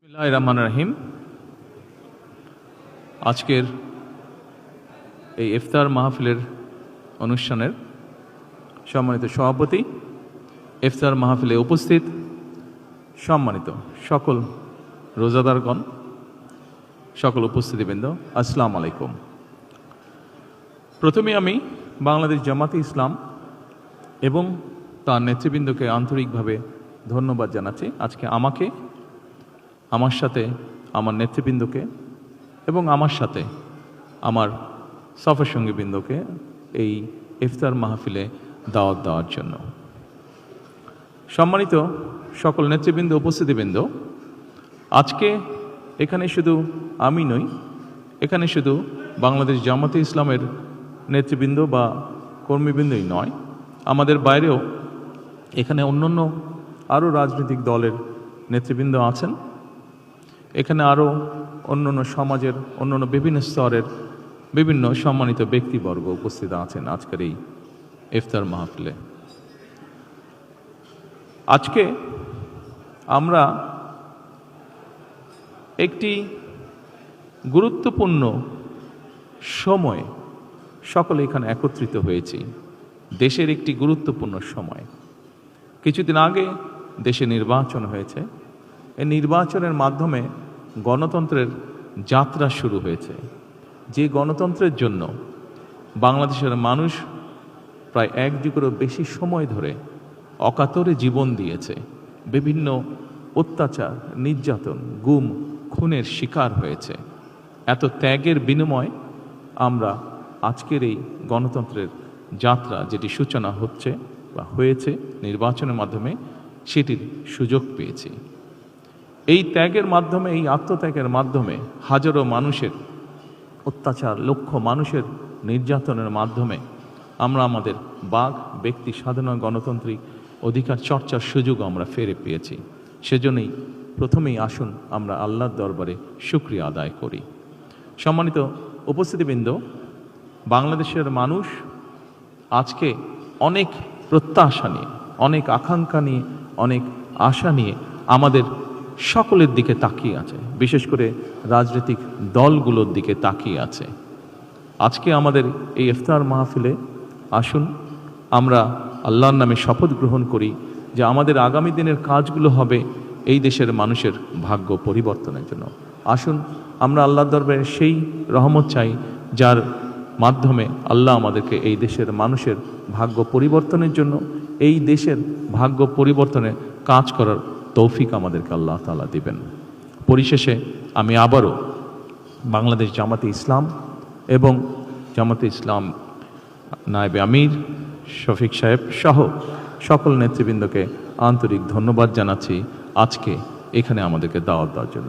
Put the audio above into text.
বিসমিল্লাহির রহমানির রহিম। আজকের এই ইফতার মাহফিলের অনুষ্ঠানের সম্মানিত সভাপতি, ইফতার মাহফিলে উপস্থিত সম্মানিত সকল রোজাদারগণ, সকল উপস্থিতিবৃন্দ, আসসালামু আলাইকুম। প্রথমে আমি বাংলাদেশ জামাতে ইসলাম এবং তার নেতৃবৃন্দকে আন্তরিকভাবে ধন্যবাদ জানাচ্ছি। আজকে আমাকে, আমার সাথে আমার নেতৃবৃন্দকে এবং আমার সাথে আমার সফর সঙ্গীবৃন্দকে এই ইফতার মাহফিলে দাওয়াত দেওয়ার জন্য। সম্মানিত সকল নেতৃবৃন্দ, উপস্থিতিবৃন্দ, আজকে এখানে শুধু আমি নই, এখানে শুধু বাংলাদেশ জামাতে ইসলামের নেতৃবৃন্দ বা কর্মীবৃন্দই নয়, আমাদের বাইরেও এখানে অন্যান্য আরও রাজনৈতিক দলের নেতৃবৃন্দ আছেন। এখানে আরও অন্যান্য সমাজের অন্যান্য বিভিন্ন স্তরের বিভিন্ন সম্মানিত ব্যক্তিবর্গ উপস্থিত আছেন আজকের এই ইফতার মাহফিলে। আজকে আমরা একটি গুরুত্বপূর্ণ সময়ে সকলে এখানে একত্রিত হয়েছি। দেশের একটি গুরুত্বপূর্ণ সময়। কিছুদিন আগে দেশে নির্বাচন হয়েছে। এই নির্বাচনের মাধ্যমে গণতন্ত্রের যাত্রা শুরু হয়েছে। যে গণতন্ত্রের জন্য বাংলাদেশের মানুষ প্রায় এক যুগেরও বেশি সময় ধরে অকাতরে জীবন দিয়েছে, বিভিন্ন অত্যাচার, নির্যাতন, গুম, খুনের শিকার হয়েছে। এত ত্যাগের বিনিময়ে আমরা আজকের এই গণতন্ত্রের যাত্রা, যেটি সূচনা হচ্ছে বা হয়েছে নির্বাচনের মাধ্যমে, সেটির সুযোগ পেয়েছি। এই ত্যাগের মাধ্যমে, এই আত্মত্যাগের মাধ্যমে হাজারো মানুষের অত্যাচার, লক্ষ মানুষের নির্যাতনের মাধ্যমে আমরা আমাদের বাক, ব্যক্তি স্বাধীন গণতান্ত্রিক অধিকার চর্চার সুযোগ আমরা ফিরে পেয়েছি। সেজন্যই প্রথমেই আসুন আমরা আল্লাহর দরবারে শুকরিয়া আদায় করি। সম্মানিত উপস্থিতিবৃন্দ, বাংলাদেশের মানুষ আজকে অনেক প্রত্যাশা নিয়ে, অনেক আকাঙ্ক্ষা নিয়ে, অনেক আশা নিয়ে আমাদের সকলের দিকে তাকিয়ে আছে, বিশেষ করে রাজনৈতিক দলগুলোর দিকে তাকিয়ে আছে। আজকে আমাদের এই ইফতার মাহফিলে আসুন আমরা আল্লাহর নামে শপথ গ্রহণ করি যে আমাদের আগামী দিনের কাজগুলো হবে এই দেশের মানুষের ভাগ্য পরিবর্তনের জন্য। আসুন আমরা আল্লাহর দরবারে সেই রহমত চাই যার মাধ্যমে আল্লাহ আমাদেরকে এই দেশের মানুষের ভাগ্য পরিবর্তনের জন্য, এই দেশের ভাগ্য পরিবর্তনে কাজ করার তৌফিক আমাদেরকে আল্লাহ তাআলা দিবেন। পরিশেষে আমি আবারও বাংলাদেশ জামাতে ইসলাম এবং জামাতে ইসলাম নায়েবে আমির শফিক সাহেব সহ সকল নেতৃবৃন্দকে আন্তরিক ধন্যবাদ জানাচ্ছি আজকে এখানে আমাদেরকে দাওয়াত দেওয়ার জন্য।